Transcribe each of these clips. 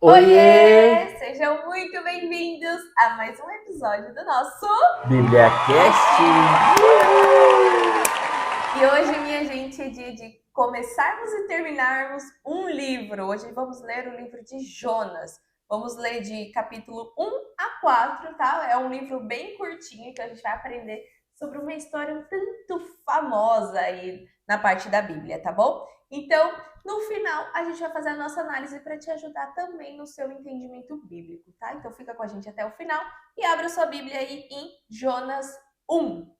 Oiê! Oiê! Sejam muito bem-vindos a mais um episódio do nosso BíbliaCast! E hoje, minha gente, é dia de começarmos e terminarmos um livro. Hoje vamos ler o livro de Jonas. Vamos ler de capítulo 1 a 4, tá? É um livro bem curtinho que a gente vai aprender sobre uma história um tanto famosa aí na parte da Bíblia, tá bom? Então, no final, a gente vai fazer a nossa análise para te ajudar também no seu entendimento bíblico, tá? Então, fica com a gente até o final e abra sua Bíblia aí em Jonas 1.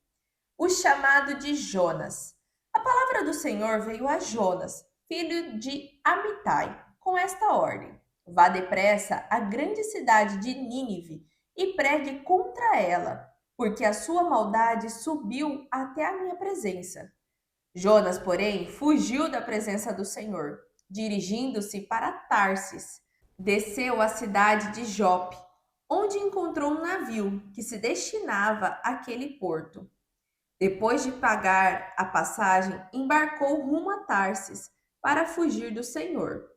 O chamado de Jonas. A palavra do Senhor veio a Jonas, filho de Amitai, com esta ordem: vá depressa à grande cidade de Nínive e pregue contra ela, porque a sua maldade subiu até a minha presença. Jonas, porém, fugiu da presença do Senhor, dirigindo-se para Tarsis. Desceu à cidade de Jope, onde encontrou um navio que se destinava àquele porto. Depois de pagar a passagem, embarcou rumo a Tarsis para fugir do Senhor.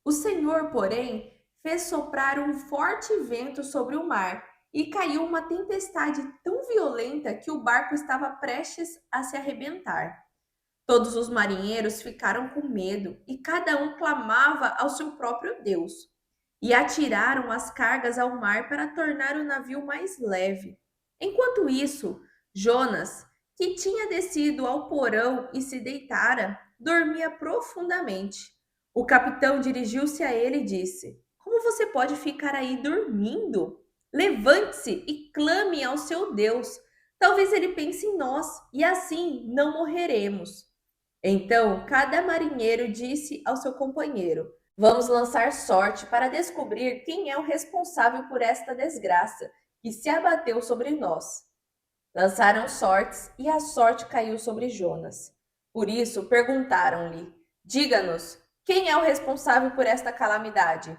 O Senhor, porém, fez soprar um forte vento sobre o mar e caiu uma tempestade tão violenta que o barco estava prestes a se arrebentar. Todos os marinheiros ficaram com medo e cada um clamava ao seu próprio Deus. E atiraram as cargas ao mar para tornar o navio mais leve. Enquanto isso, Jonas, que tinha descido ao porão e se deitara, dormia profundamente. O capitão dirigiu-se a ele e disse: Como você pode ficar aí dormindo? Levante-se e clame ao seu Deus. Talvez ele pense em nós e assim não morreremos. Então, cada marinheiro disse ao seu companheiro: Vamos lançar sorte para descobrir quem é o responsável por esta desgraça que se abateu sobre nós. Lançaram sortes e a sorte caiu sobre Jonas. Por isso perguntaram-lhe: Diga-nos, quem é o responsável por esta calamidade?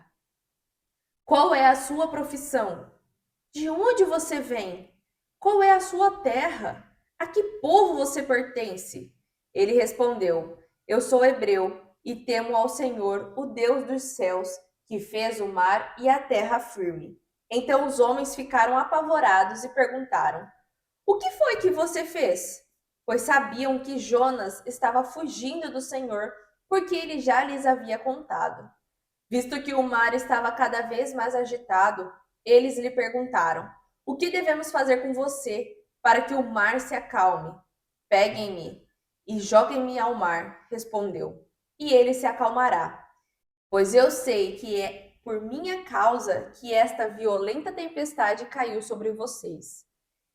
Qual é a sua profissão? De onde você vem? Qual é a sua terra? A que povo você pertence? Ele respondeu: Eu sou hebreu e temo ao Senhor, o Deus dos céus, que fez o mar e a terra firme. Então os homens ficaram apavorados e perguntaram: O que foi que você fez? Pois sabiam que Jonas estava fugindo do Senhor, porque ele já lhes havia contado. Visto que o mar estava cada vez mais agitado, eles lhe perguntaram: O que devemos fazer com você para que o mar se acalme? Peguem-me e joguem-me ao mar, respondeu, e ele se acalmará. Pois eu sei que é por minha causa que esta violenta tempestade caiu sobre vocês.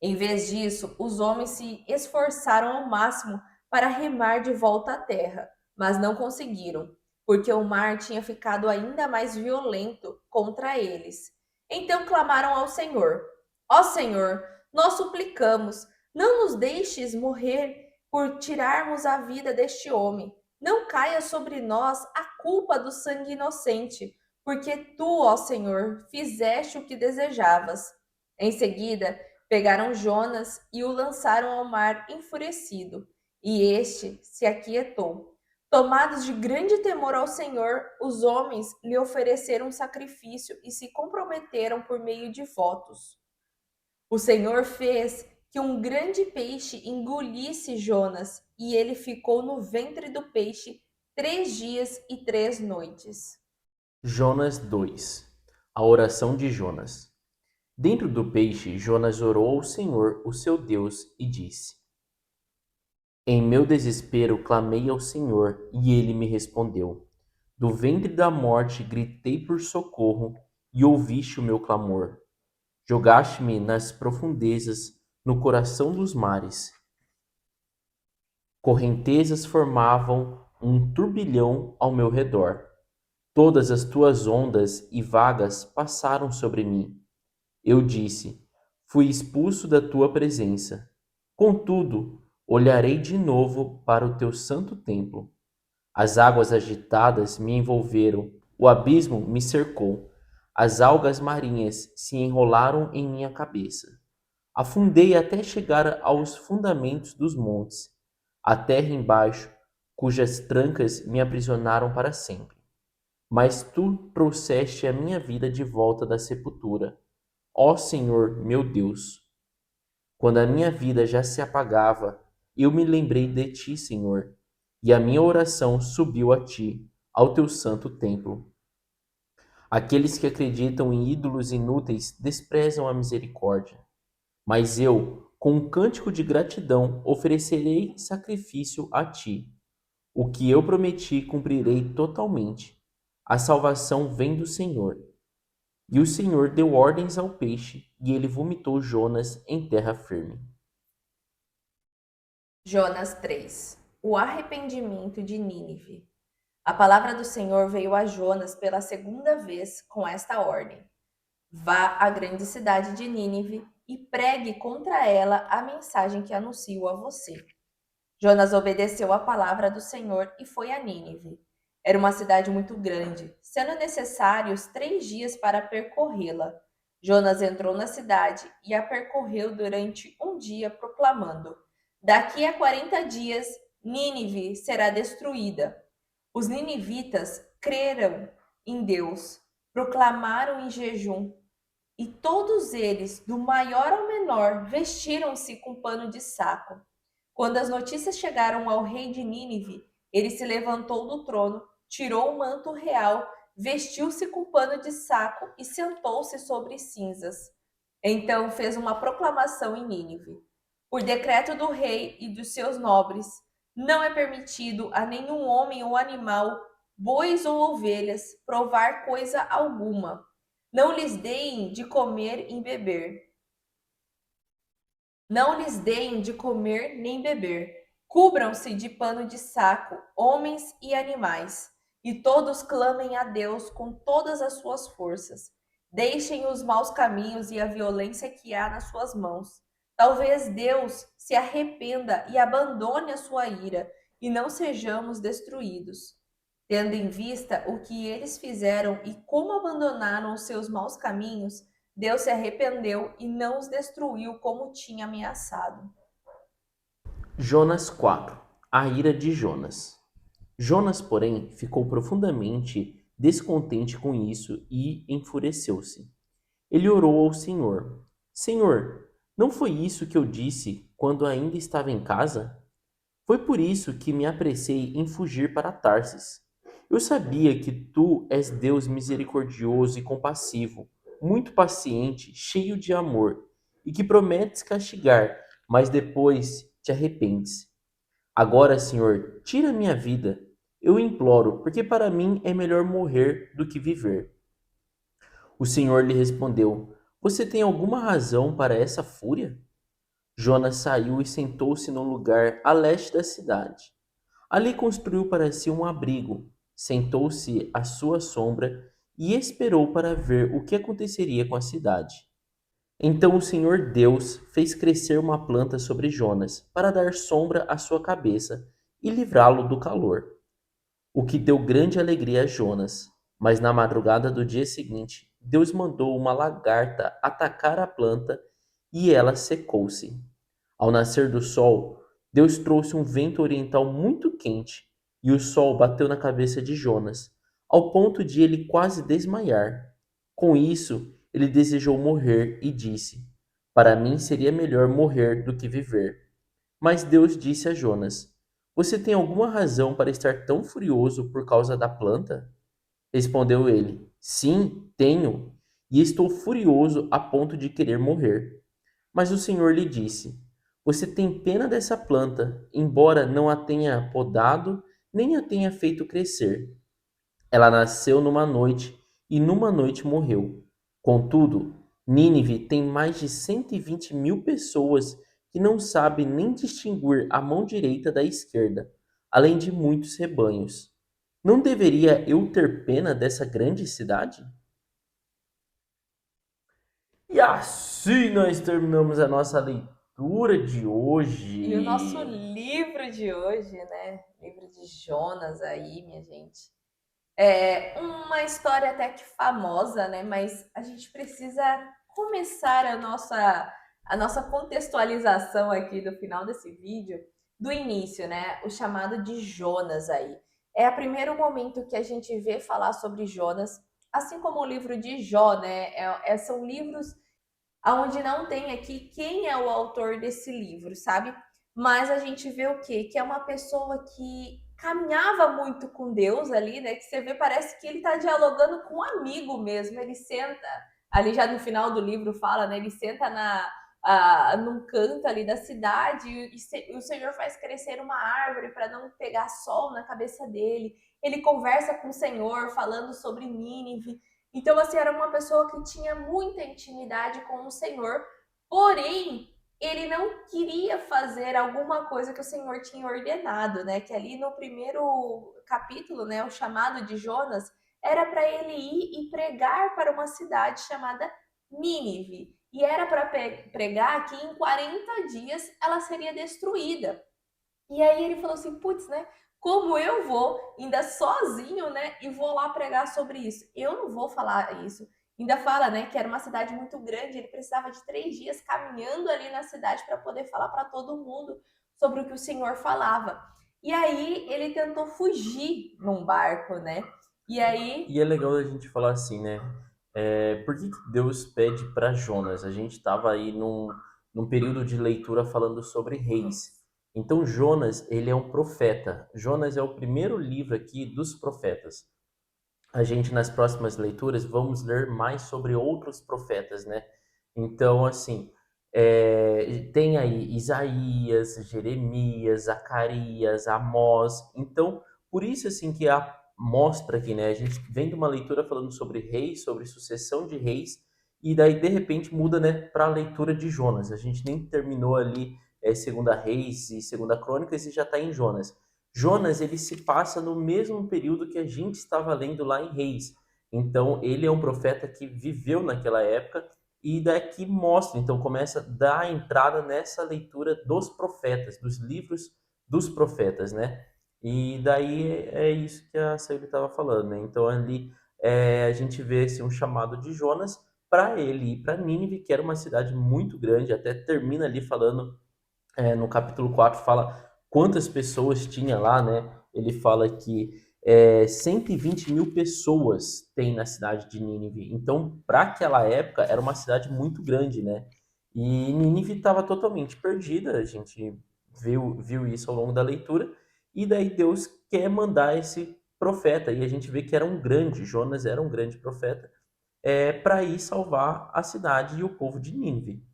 Em vez disso, os homens se esforçaram ao máximo para remar de volta à terra, mas não conseguiram, porque o mar tinha ficado ainda mais violento contra eles. Então clamaram ao Senhor: Ó Senhor, nós suplicamos, não nos deixes morrer por tirarmos a vida deste homem. Não caia sobre nós a culpa do sangue inocente, porque tu, ó Senhor, fizeste o que desejavas. Em seguida, pegaram Jonas e o lançaram ao mar enfurecido, e este se aquietou. Tomados de grande temor ao Senhor, os homens lhe ofereceram sacrifício e se comprometeram por meio de votos. O Senhor fez que um grande peixe engolisse Jonas, e ele ficou no ventre do peixe 3 dias e 3 noites. Jonas 2. A oração de Jonas. Dentro do peixe, Jonas orou ao Senhor, o seu Deus, e disse: Em meu desespero clamei ao Senhor, e ele me respondeu. Do ventre da morte gritei por socorro, e ouviste o meu clamor. Jogaste-me nas profundezas, no coração dos mares. Correntezas formavam um turbilhão ao meu redor. Todas as tuas ondas e vagas passaram sobre mim. Eu disse: Fui expulso da tua presença. Contudo, olharei de novo para o teu santo templo. As águas agitadas me envolveram, o abismo me cercou. As algas marinhas se enrolaram em minha cabeça. Afundei até chegar aos fundamentos dos montes, a terra embaixo, cujas trancas me aprisionaram para sempre. mas tu trouxeste a minha vida de volta da sepultura. Ó Senhor, meu Deus, quando a minha vida já se apagava, eu me lembrei de ti, Senhor, e a minha oração subiu a ti, ao teu santo templo. Aqueles que acreditam em ídolos inúteis desprezam a misericórdia. Mas eu, com um cântico de gratidão, oferecerei sacrifício a ti. O que eu prometi cumprirei totalmente. A salvação vem do Senhor. E o Senhor deu ordens ao peixe, e ele vomitou Jonas em terra firme. Jonas 3. O arrependimento de Nínive. A palavra do Senhor veio a Jonas pela segunda vez com esta ordem: vá à grande cidade de Nínive e pregue contra ela a mensagem que anuncio a você. Jonas obedeceu à palavra do Senhor e foi a Nínive. Era uma cidade muito grande, sendo necessários 3 dias para percorrê-la. Jonas entrou na cidade e a percorreu durante um dia, proclamando: daqui a 40 dias, Nínive será destruída. Os ninivitas creram em Deus, proclamaram em jejum, e todos eles, do maior ao menor, vestiram-se com pano de saco. Quando as notícias chegaram ao rei de Nínive, ele se levantou do trono, tirou o manto real, vestiu-se com pano de saco e sentou-se sobre cinzas. Então fez uma proclamação em Nínive: por decreto do rei e dos seus nobres, não é permitido a nenhum homem ou animal, bois ou ovelhas, provar coisa alguma. Não lhes deem de comer e beber. Não lhes deem de comer nem beber. Cubram-se de pano de saco, homens e animais, e todos clamem a Deus com todas as suas forças. Deixem os maus caminhos e a violência que há nas suas mãos. Talvez Deus se arrependa e abandone a sua ira, e não sejamos destruídos. Tendo em vista o que eles fizeram e como abandonaram os seus maus caminhos, Deus se arrependeu e não os destruiu como tinha ameaçado. Jonas 4. A ira de Jonas. Jonas, porém, ficou profundamente descontente com isso e enfureceu-se. Ele orou ao Senhor: Senhor, não foi isso que eu disse quando ainda estava em casa? Foi por isso que me apressei em fugir para Tarsis. Eu sabia que tu és Deus misericordioso e compassivo, muito paciente, cheio de amor, e que prometes castigar, mas depois te arrependes. Agora, Senhor, tira minha vida. Eu imploro, porque para mim é melhor morrer do que viver. O Senhor lhe respondeu: Você tem alguma razão para essa fúria? Jonas saiu e sentou-se num lugar a leste da cidade. Ali construiu para si um abrigo, sentou-se à sua sombra e esperou para ver o que aconteceria com a cidade. Então o Senhor Deus fez crescer uma planta sobre Jonas, para dar sombra à sua cabeça e livrá-lo do calor, o que deu grande alegria a Jonas. Mas na madrugada do dia seguinte, Deus mandou uma lagarta atacar a planta e ela secou-se. Ao nascer do sol, Deus trouxe um vento oriental muito quente e o sol bateu na cabeça de Jonas, ao ponto de ele quase desmaiar. Com isso, ele desejou morrer e disse: Para mim seria melhor morrer do que viver. Mas Deus disse a Jonas: Você tem alguma razão para estar tão furioso por causa da planta? Respondeu ele: Sim, tenho, e estou furioso a ponto de querer morrer. Mas o Senhor lhe disse: Você tem pena dessa planta, embora não a tenha podado, nem a tenha feito crescer. Ela nasceu numa noite e numa noite morreu. Contudo, Nínive tem mais de 120 mil pessoas que não sabem nem distinguir a mão direita da esquerda, além de muitos rebanhos. Não deveria eu ter pena dessa grande cidade? E assim nós terminamos a nossa leitura de E o nosso hoje. livro de hoje, né? Livro de Jonas aí, minha gente. É uma história até que famosa, né? Mas a gente precisa começar a nossa contextualização aqui do final desse vídeo, do início, né? O chamado de Jonas aí. É o primeiro momento que a gente vê falar sobre Jonas, assim como o livro de Jó, né? São livros onde não tem aqui quem é o autor desse livro, sabe? Mas a gente vê o quê? Que é uma pessoa que caminhava muito com Deus ali, né? Que você vê, parece que ele está dialogando com um amigo mesmo. Ele senta, ali já no final do livro fala, né? Ele senta num canto ali da cidade e o Senhor faz crescer uma árvore para não pegar sol na cabeça dele. Ele conversa com o Senhor falando sobre Nínive. Então, assim, era uma pessoa que tinha muita intimidade com o Senhor, porém, ele não queria fazer alguma coisa que o Senhor tinha ordenado, né? Que ali no primeiro capítulo, né, o chamado de Jonas, era para ele ir e pregar para uma cidade chamada Nínive. E era para pregar que em 40 dias ela seria destruída. E aí ele falou assim, putz, né? Como eu vou, ainda sozinho, né? E vou lá pregar sobre isso. Eu não vou falar isso. Ainda fala, né? Que era uma cidade muito grande. Ele precisava de 3 dias caminhando ali na cidade para poder falar para todo mundo sobre o que o Senhor falava. E aí ele tentou fugir num barco, né? E aí E é legal a gente falar assim, né? Por que que Deus pede para Jonas? A gente estava aí num período de leitura falando sobre reis. Então Jonas, ele é um profeta. Jonas é o primeiro livro aqui dos profetas. A gente nas próximas leituras vamos ler mais sobre outros profetas, né? Então, assim, tem aí Isaías, Jeremias, Zacarias, Amós. Então, por isso assim que mostra aqui, né? A gente vem de uma leitura falando sobre reis, sobre sucessão de reis, e daí de repente muda, né, para a leitura de Jonas. A gente nem terminou ali Segunda Reis e Segunda Crônicas e já está em Jonas. Jonas, ele se passa no mesmo período que a gente estava lendo lá em Reis. Então, ele é um profeta que viveu naquela época e daqui mostra, então começa a dar entrada nessa leitura dos profetas, dos livros dos profetas, né? E daí é isso que a Saíra estava falando, né? Então ali a gente vê assim, um chamado de Jonas para ele ir para Nínive, que era uma cidade muito grande, até termina ali falando no capítulo 4 fala quantas pessoas tinha lá, né? Ele fala que 120 mil pessoas tem na cidade de Nínive. Então, para aquela época, era uma cidade muito grande, né? E Nínive estava totalmente perdida, a gente viu isso ao longo da leitura, e daí Deus quer mandar esse profeta, e a gente vê que era um grande, Jonas era um grande profeta, para ir salvar a cidade e o povo de Nínive.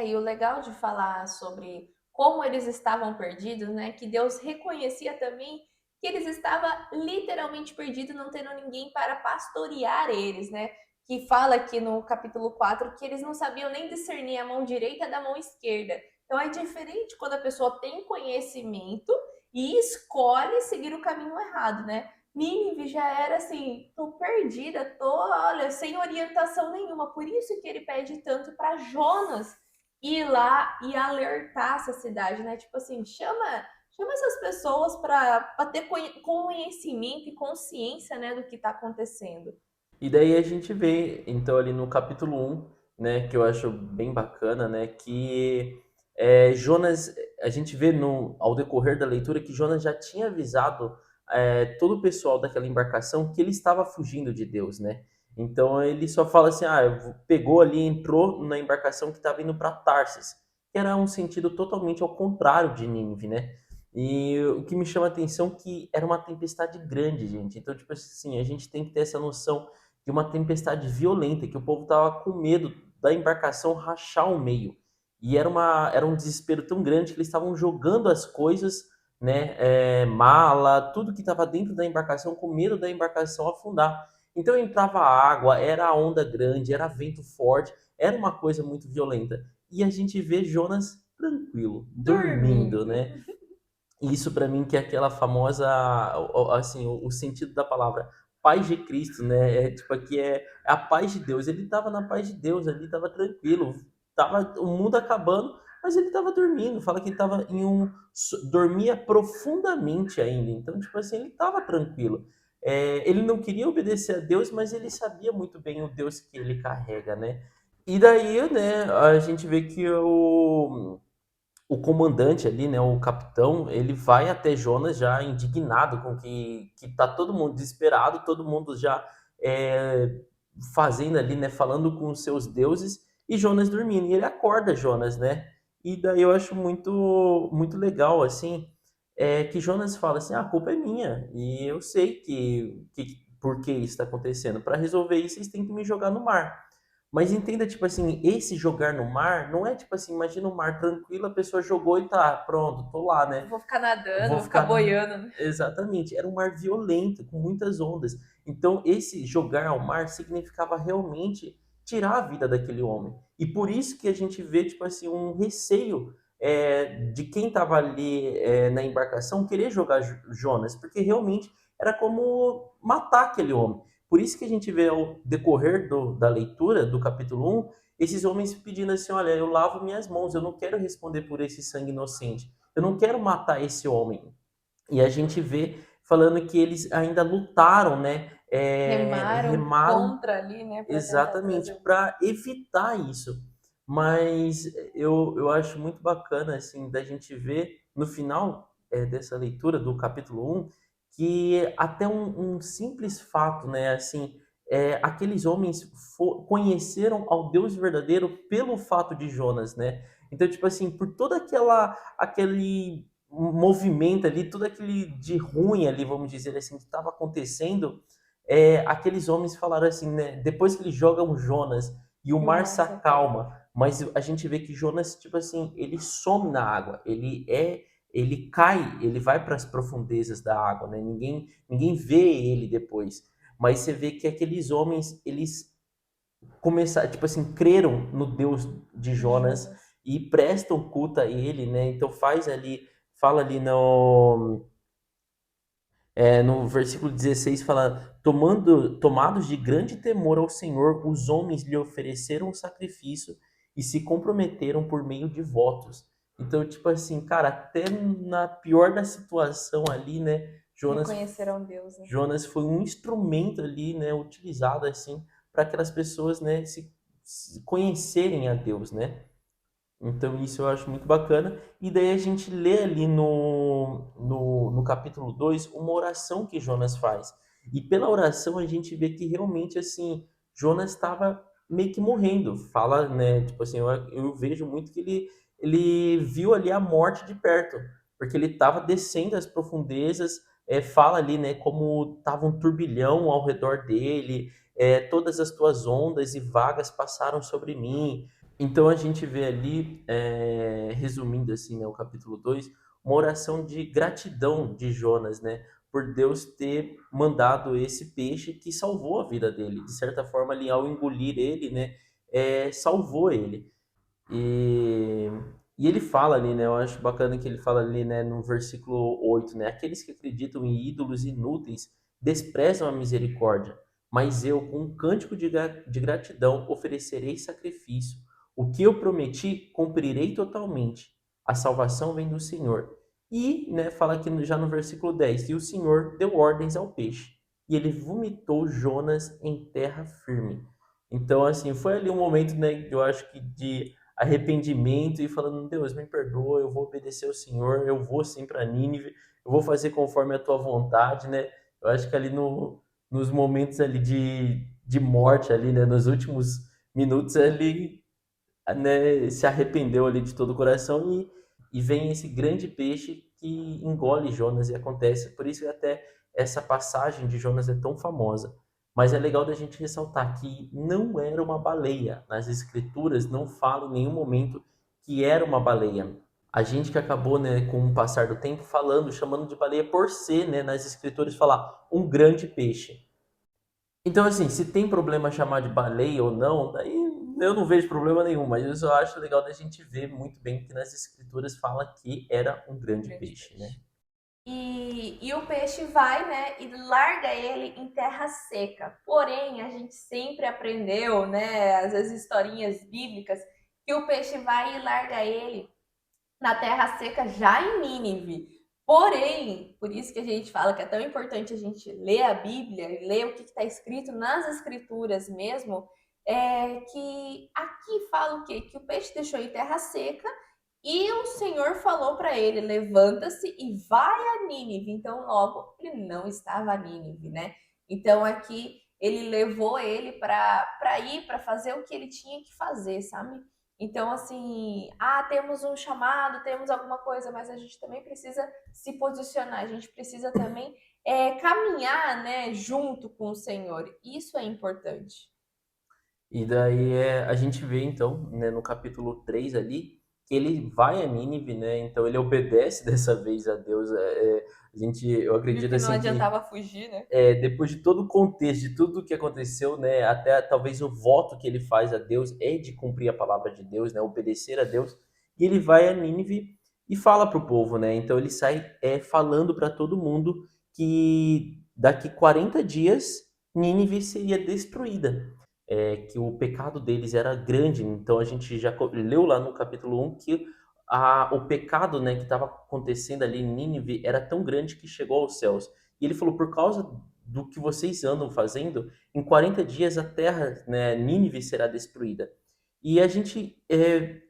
e o legal de falar sobre como eles estavam perdidos, né? Que Deus reconhecia também que eles estavam literalmente perdidos, não tendo ninguém para pastorear eles, né? Que fala aqui no capítulo 4 que eles não sabiam nem discernir a mão direita da mão esquerda. Então é diferente quando a pessoa tem conhecimento e escolhe seguir o caminho errado, né? Nínive já era assim, tô perdida, tô, olha, sem orientação nenhuma. Por isso que ele pede tanto para Jonas ir lá e alertar essa cidade, né? Tipo assim, chama essas pessoas para ter conhecimento e consciência, né, do que está acontecendo. E daí a gente vê, então, ali no capítulo 1, né, que eu acho bem bacana, né, que Jonas, a gente vê ao decorrer da leitura que Jonas já tinha avisado todo o pessoal daquela embarcação que ele estava fugindo de Deus, né? Então ele só fala assim, pegou ali, entrou na embarcação que estava indo para Tarsis, que era um sentido totalmente ao contrário de Nínive, né? E o que me chama a atenção é que era uma tempestade grande, gente. Então, tipo assim, a gente tem que ter essa noção de uma tempestade violenta, que o povo tava com medo da embarcação rachar ao meio. E era um desespero tão grande que eles estavam jogando as coisas, né, mala, tudo que estava dentro da embarcação, com medo da embarcação afundar. Então entrava água, era onda grande, era vento forte, era uma coisa muito violenta. E a gente vê Jonas tranquilo, dormindo, Dormindo. né? E isso para mim que é aquela famosa, assim, o sentido da palavra paz de Cristo, né? Tipo aqui é a paz de Deus. Ele estava na paz de Deus, ali estava tranquilo, tava o mundo acabando, mas ele estava dormindo. Fala que ele estava dormia profundamente ainda. Então, tipo assim, ele estava tranquilo. Ele não queria obedecer a Deus, mas ele sabia muito bem o Deus que ele carrega, né? E daí, né, a gente vê que o comandante ali, né, o capitão, ele vai até Jonas já indignado com que tá todo mundo desesperado, todo mundo já é, fazendo ali, né, falando com os seus deuses e Jonas dormindo. E ele acorda Jonas, né? E daí eu acho muito legal assim, que Jonas fala assim: "Ah, a culpa é minha e eu sei que por que isso está acontecendo. Para resolver isso, vocês têm que me jogar no mar." Mas entenda, tipo assim, esse jogar no mar não é tipo assim, imagina o mar tranquilo, a pessoa jogou e tá, pronto, tô lá, né? Vou ficar nadando, Vou vou ficar ficar. boiando, né? Exatamente, era um mar violento, com muitas ondas. Então, esse jogar ao mar significava realmente tirar a vida daquele homem. E por isso que a gente vê, tipo assim, um receio de quem estava ali na embarcação querer jogar Jonas, porque realmente era como matar aquele homem. Por isso que a gente vê ao decorrer da leitura do capítulo 1, esses homens pedindo assim: olha, eu lavo minhas mãos, eu não quero responder por esse sangue inocente, eu não quero matar esse homem. E a gente vê falando que eles ainda lutaram, né? Remaram Remaram contra ali, né, para tentar exatamente trazer o para evitar isso. Mas eu acho muito bacana assim da gente ver no final dessa leitura do capítulo 1 que até um simples fato, né? Assim, aqueles homens conheceram ao Deus verdadeiro pelo fato de Jonas, né? Então, tipo assim, por toda aquele movimento ali, tudo aquele de ruim ali, vamos dizer assim, que estava acontecendo, aqueles homens falaram assim, né? Depois que eles jogam Jonas e o e o mar mar se se acalma. acalma, mas a gente vê que Jonas, tipo assim, ele some na água, ele cai, ele vai para as profundezas da água, né? Ninguém vê ele depois, mas você vê que aqueles homens, eles começaram, tipo assim, creram no Deus de De Jonas Jonas. e prestam culto a ele, né? Então fala ali no versículo 16 fala: tomados de grande temor ao Senhor, os homens lhe ofereceram um sacrifício e se comprometeram por meio de votos. Então, tipo assim, cara, até na pior da situação ali, né, Reconheceram Deus, né? Jonas foi um instrumento ali, né, utilizado assim para aquelas pessoas, né, se conhecerem a Deus, né? Então isso eu acho muito bacana. E daí a gente lê ali no capítulo 2 uma oração que Jonas faz. E pela oração a gente vê que realmente assim, Jonas estava meio que morrendo. Fala, né? Tipo assim, eu vejo muito que ele viu ali a morte de perto, porque ele estava descendo as profundezas. Fala ali, né, como estava um turbilhão ao redor dele, todas as tuas ondas e vagas passaram sobre mim. Então a gente vê ali, resumindo assim, né, o capítulo 2 uma oração de gratidão de Jonas, né, por Deus ter mandado esse peixe que salvou a vida dele. De certa forma, ali, ao engolir ele, né, salvou ele. E, e ele fala ali, né, eu acho bacana que ele fala ali, né, no versículo 8, né, aqueles que acreditam em ídolos inúteis desprezam a misericórdia, mas eu, com um cântico de gratidão, oferecerei sacrifício. O que eu prometi, cumprirei totalmente. A salvação vem do Senhor. E, né, fala aqui já no versículo 10, e o Senhor deu ordens ao peixe, e ele vomitou Jonas em terra firme. Então, assim, foi ali um momento, né, eu acho que de arrependimento e falando: Deus, me perdoa, eu vou obedecer ao Senhor, eu vou sim para Nínive, eu vou fazer conforme a tua vontade, né? Eu acho que ali nos momentos ali de morte ali, né, nos últimos minutos ele, né, se arrependeu ali de todo o coração e vem esse grande peixe que engole Jonas e acontece. Por isso que até essa passagem de Jonas é tão famosa. Mas é legal da gente ressaltar que não era uma baleia. Nas escrituras não fala em nenhum momento que era uma baleia. A gente que acabou, né, com o passar do tempo falando, chamando de baleia por ser, né, nas escrituras falar um grande peixe. Então, assim, se tem problema chamar de baleia ou não, daí eu não vejo problema nenhum, mas eu só acho legal da gente ver muito bem que nas escrituras fala que era um Um grande grande peixe, né? peixe. E o peixe vai, né, e larga ele em terra seca. Porém, a gente sempre aprendeu, né, às vezes historinhas bíblicas, que o peixe vai e larga ele na terra seca já em Nínive. Porém, por isso que a gente fala que é tão importante a gente ler a Bíblia, ler o que está escrito nas escrituras mesmo, que aqui fala o quê? Que o peixe deixou em terra seca E o Senhor falou para ele: levanta-se e vai a Nínive. Então, logo, ele não estava a Nínive, né? Então, aqui, ele levou ele para ir, para fazer o que ele tinha que fazer, sabe? Então, assim, temos um chamado, temos alguma coisa, mas a gente também precisa se posicionar, a gente precisa também caminhar, né, junto com o Senhor. Isso é importante. E daí a gente vê então, né, no capítulo 3 ali, que ele vai a Nínive, né? Então ele obedece dessa vez a Deus. Eu Viu acredito que não assim que adiantava fugir, né? depois de todo o contexto, de tudo o que aconteceu, né, até talvez o voto que ele faz a Deus é de cumprir a palavra de Deus, né, obedecer a Deus, e ele vai a Nínive e fala para o povo, né, então ele sai falando para todo mundo que daqui 40 dias Nínive seria destruída, que o pecado deles era grande, então a gente já leu lá no capítulo 1 que o pecado, né, que estava acontecendo ali em Nínive era tão grande que chegou aos céus. E ele falou: por causa do que vocês andam fazendo, em 40 dias a terra, né, Nínive será destruída. E a gente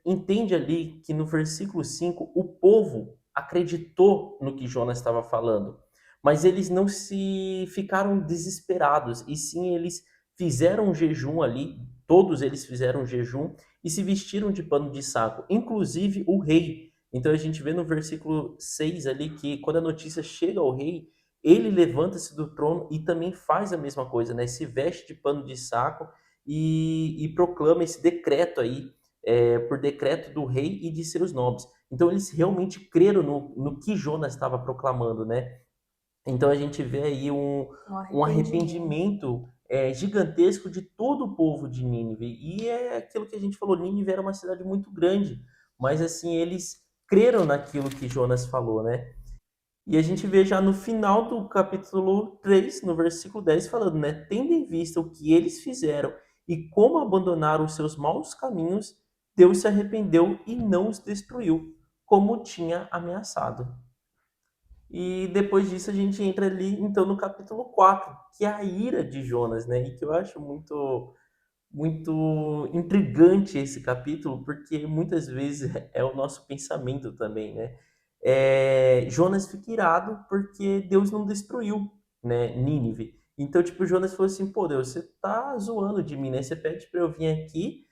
entende ali que no versículo 5 o povo acreditou no que Jonas estava falando, mas eles não se ficaram desesperados, e sim eles fizeram um jejum ali, todos eles fizeram um jejum e se vestiram de pano de saco, inclusive o rei. Então a gente vê no versículo 6 ali que quando a notícia chega ao rei, ele levanta-se do trono e também faz a mesma coisa, né? Se veste de pano de saco e proclama esse decreto aí, por decreto do rei e de seus nobres. Então eles realmente creram no que Jonas estava proclamando, né? Então a gente vê aí Um um arrependimento. arrependimento gigantesco de todo o povo de Nínive. E é aquilo que a gente falou, Nínive era uma cidade muito grande, mas assim, eles creram naquilo que Jonas falou, né? E a gente vê já no final do capítulo 3 no versículo 10 falando, né? Tendo em vista o que eles fizeram e como abandonaram os seus maus caminhos, Deus se arrependeu e não os destruiu, como tinha ameaçado. E depois disso a gente entra ali, então, no capítulo 4 que é a ira de Jonas, né? E que eu acho muito intrigante esse capítulo, porque muitas vezes é o nosso pensamento também, né? Jonas fica irado porque Deus não destruiu, né, Nínive. Então, tipo, Jonas falou assim, pô, Deus, você tá zoando de mim, né? Você pede para eu vir aqui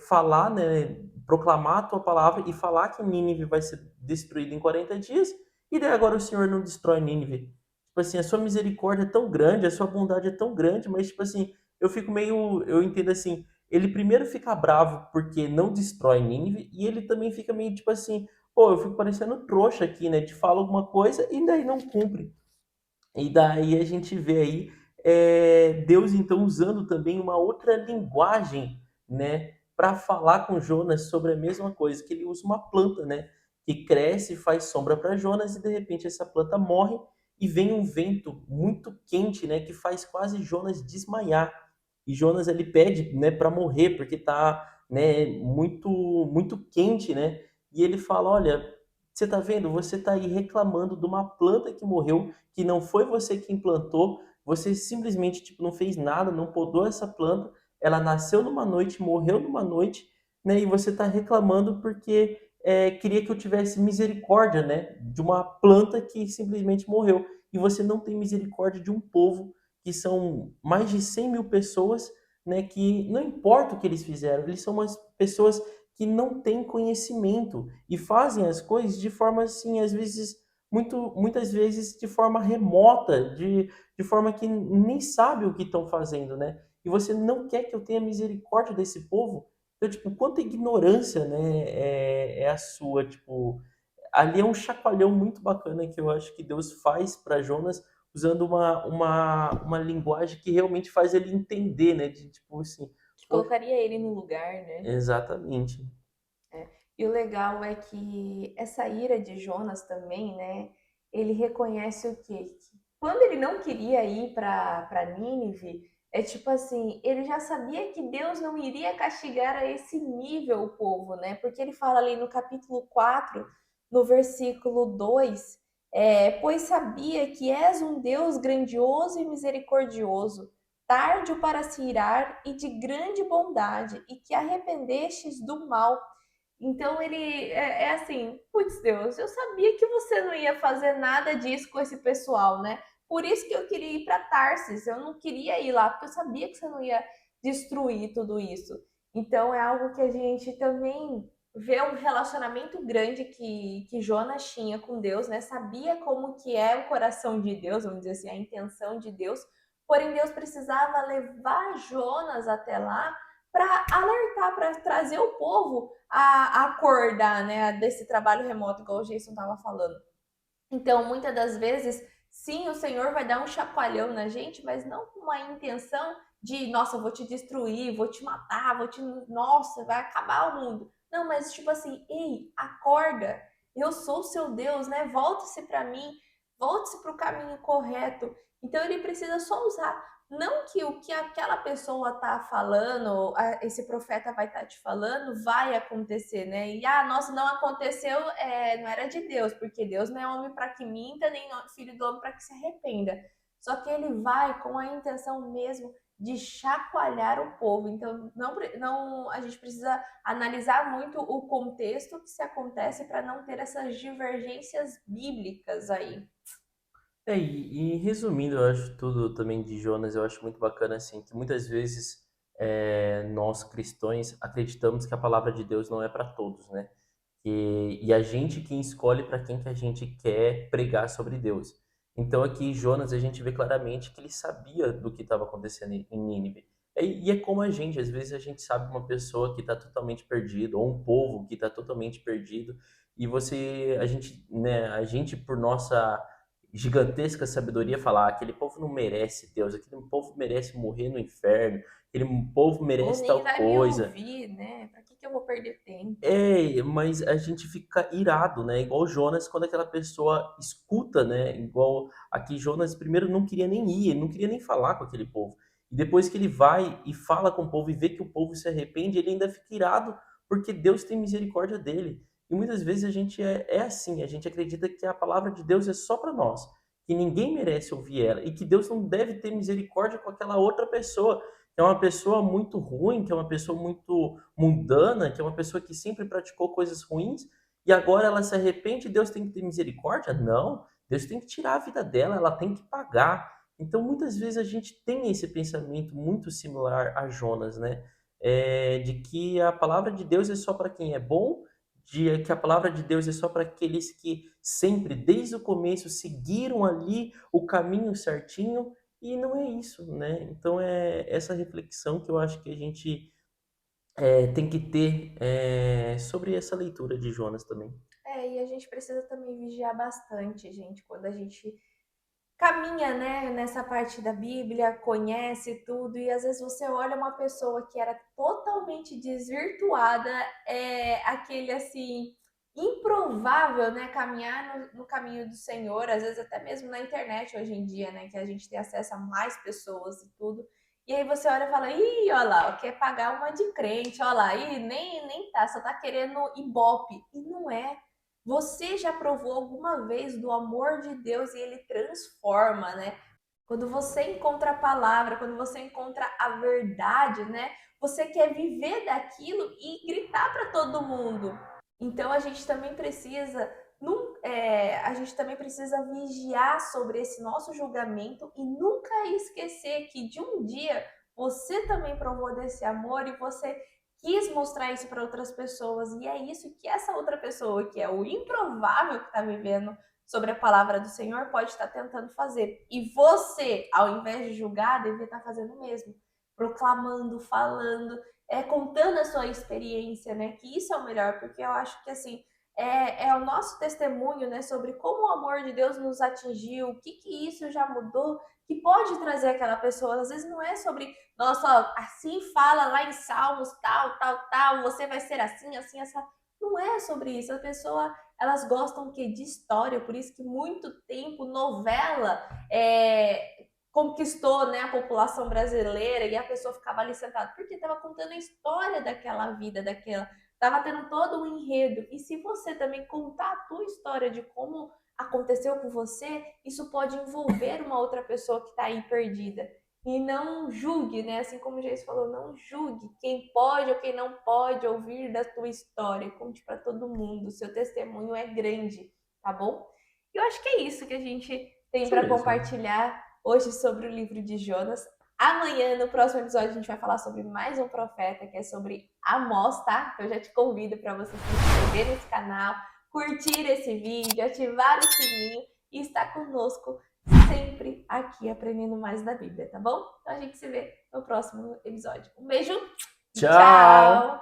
falar, né, proclamar a tua palavra e falar que Nínive vai ser destruída em 40 dias, e daí agora o Senhor não destrói Nínive. Tipo assim, a sua misericórdia é tão grande, a sua bondade é tão grande, mas, tipo assim, eu entendo assim, ele primeiro fica bravo porque não destrói Nínive, e ele também fica meio tipo assim, pô, eu fico parecendo trouxa aqui, né? Te falo alguma coisa e daí não cumpre. E daí a gente vê aí Deus então usando também uma outra linguagem, né, para falar com Jonas sobre a mesma coisa, que ele usa uma planta, né, que cresce e faz sombra para Jonas e de repente essa planta morre e vem um vento muito quente, né, que faz quase Jonas desmaiar. E Jonas ele pede, né, para morrer porque tá, né, muito quente, né? E ele fala, olha, você tá vendo? Você tá aí reclamando de uma planta que morreu, que não foi você que implantou, você simplesmente tipo, não fez nada, não podou essa planta, ela nasceu numa noite, morreu numa noite, né? E você está reclamando porque queria que eu tivesse misericórdia, né? De uma planta que simplesmente morreu. E você não tem misericórdia de um povo que são mais de 100 mil pessoas, né? Que não importa o que eles fizeram, eles são umas pessoas que não têm conhecimento e fazem as coisas de forma assim, às vezes muitas vezes de forma remota, de forma que nem sabe o que estão fazendo, né? E você não quer que eu tenha misericórdia desse povo? Então, tipo, quanta ignorância, né, é a sua, tipo, ali é um chacoalhão muito bacana que eu acho que Deus faz para Jonas, usando uma linguagem que realmente faz ele entender, né, de tipo assim, Que poxa, colocaria ele no lugar, né? exatamente. É. E o legal é que essa ira de Jonas também, né? Ele reconhece o quê? Que quando ele não queria ir para Nínive, é tipo assim, ele já sabia que Deus não iria castigar a esse nível o povo, né? Porque ele fala ali no capítulo 4 no versículo 2 pois sabia que és um Deus grandioso e misericordioso, tardio para se irar e de grande bondade, e que arrependestes do mal Então ele é assim, putz, Deus, eu sabia que você não ia fazer nada disso com esse pessoal, né? Por isso que eu queria ir para Tarsis, eu não queria ir lá, porque eu sabia que você não ia destruir tudo isso. Então é algo que a gente também vê um relacionamento grande que Jonas tinha com Deus, né? Sabia como que é o coração de Deus, vamos dizer assim, a intenção de Deus. Porém, Deus precisava levar Jonas até lá para alertar, para trazer o povo a acordar, né, desse trabalho remoto, igual o Jason estava falando. Então, muitas das vezes, sim, o Senhor vai dar um chacoalhão na gente, mas não com uma intenção de, nossa, vou te destruir, vou te matar, vou te, nossa, vai acabar o mundo. Não, mas tipo assim, ei, acorda, eu sou o seu Deus, né? Volte-se para mim, volte-se para o caminho correto. Então ele precisa só usar, não que o que aquela pessoa tá falando, esse profeta vai estar te falando, vai acontecer, né? E nossa, não aconteceu, não era de Deus, porque Deus não é homem para que minta, nem filho do homem para que se arrependa. Só que ele vai com a intenção mesmo de chacoalhar o povo. Então, não, a gente precisa analisar muito o contexto que se acontece para não ter essas divergências bíblicas aí. E resumindo, eu acho tudo também de Jonas, eu acho muito bacana assim, que muitas vezes nós cristãos acreditamos que a palavra de Deus não é para todos, né? E a gente quem escolhe para quem que a gente quer pregar sobre Deus. Então aqui em Jonas a gente vê claramente que ele sabia do que estava acontecendo em Nínive. E é como a gente, às vezes a gente sabe uma pessoa que está totalmente perdido, ou um povo que está totalmente perdido, e a gente por nossa gigantesca sabedoria falar: aquele povo não merece Deus, aquele povo merece morrer no inferno, aquele povo Ou merece nem tal vai me coisa. ouvir, né? Para que eu vou perder tempo? Mas a gente fica irado, né? Igual o Jonas, quando aquela pessoa escuta, né? Igual aqui, Jonas primeiro não queria nem ir, ele não queria nem falar com aquele povo. E depois que ele vai e fala com o povo e vê que o povo se arrepende, ele ainda fica irado, porque Deus tem misericórdia dele. E muitas vezes a gente é assim, a gente acredita que a palavra de Deus é só para nós, que ninguém merece ouvir ela, e que Deus não deve ter misericórdia com aquela outra pessoa, que é uma pessoa muito ruim, que é uma pessoa muito mundana, que é uma pessoa que sempre praticou coisas ruins e agora ela se arrepende, Deus tem que ter misericórdia? Não, Deus tem que tirar a vida dela, ela tem que pagar. Então muitas vezes a gente tem esse pensamento muito similar a Jonas, né? De que a palavra de Deus é só para quem é bom, de que a palavra de Deus é só para aqueles que sempre, desde o começo, seguiram ali o caminho certinho, e não é isso, né? Então é essa reflexão que eu acho que a gente tem que ter sobre essa leitura de Jonas também. E a gente precisa também vigiar bastante, gente, quando a gente caminha, né, nessa parte da Bíblia, conhece tudo, e às vezes você olha uma pessoa que era totalmente desvirtuada, aquele assim, improvável, né, caminhar no caminho do Senhor, às vezes até mesmo na internet hoje em dia, né, que a gente tem acesso a mais pessoas e tudo. E aí você olha e fala, ih, olha lá, quer pagar uma de crente, olha lá, ih, nem tá, só tá querendo ibope. E não é. Você já provou alguma vez do amor de Deus e ele transforma, né? Quando você encontra a palavra, quando você encontra a verdade, né? Você quer viver daquilo e gritar para todo mundo. Então a gente também precisa, a gente também precisa vigiar sobre esse nosso julgamento e nunca esquecer que de um dia você também provou desse amor e você quis mostrar isso para outras pessoas. E é isso que essa outra pessoa, que é o improvável que está vivendo sobre a palavra do Senhor, pode estar tentando fazer. E você, ao invés de julgar, deveria estar fazendo o mesmo. Proclamando, falando, contando a sua experiência, né? Que isso é o melhor, porque eu acho que assim. É o nosso testemunho, né, sobre como o amor de Deus nos atingiu, o que isso já mudou, que pode trazer aquela pessoa. Às vezes não é sobre, nossa, ó, assim fala lá em Salmos, tal, tal, tal, você vai ser assim, assim, essa. Não é sobre isso. A pessoa, elas gostam que de história, por isso que muito tempo novela conquistou, né, a população brasileira e a pessoa ficava ali sentada porque estava contando a história daquela vida, daquela, estava tendo todo um enredo. E se você também contar a tua história de como aconteceu com você, isso pode envolver uma outra pessoa que está aí perdida. E não julgue, né? Assim como o Jesus falou, não julgue quem pode ou quem não pode ouvir da tua história. Conte para todo mundo, o seu testemunho é grande, tá bom? E eu acho que é isso que a gente tem Isso para mesmo. compartilhar hoje sobre o livro de Jonas. Amanhã, no próximo episódio, a gente vai falar sobre mais um profeta, que é sobre Amós, tá? Então, eu já te convido para você se inscrever nesse canal, curtir esse vídeo, ativar o sininho e estar conosco sempre aqui aprendendo mais da Bíblia, tá bom? Então a gente se vê no próximo episódio. Um beijo e Tchau! tchau!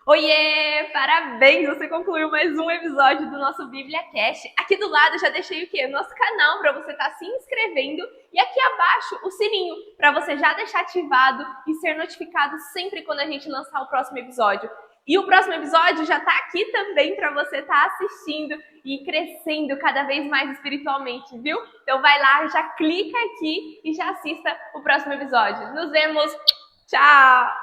Oiê! Parabéns! Você concluiu mais um episódio do nosso Bíblia Cast. Aqui do lado já deixei o quê? O nosso canal para você estar se inscrevendo e aqui abaixo o sininho para você já deixar ativado e ser notificado sempre quando a gente lançar o próximo episódio. E o próximo episódio já está aqui também para você estar assistindo e crescendo cada vez mais espiritualmente, viu? Então vai lá, já clica aqui e já assista o próximo episódio. Nos vemos! Tchau!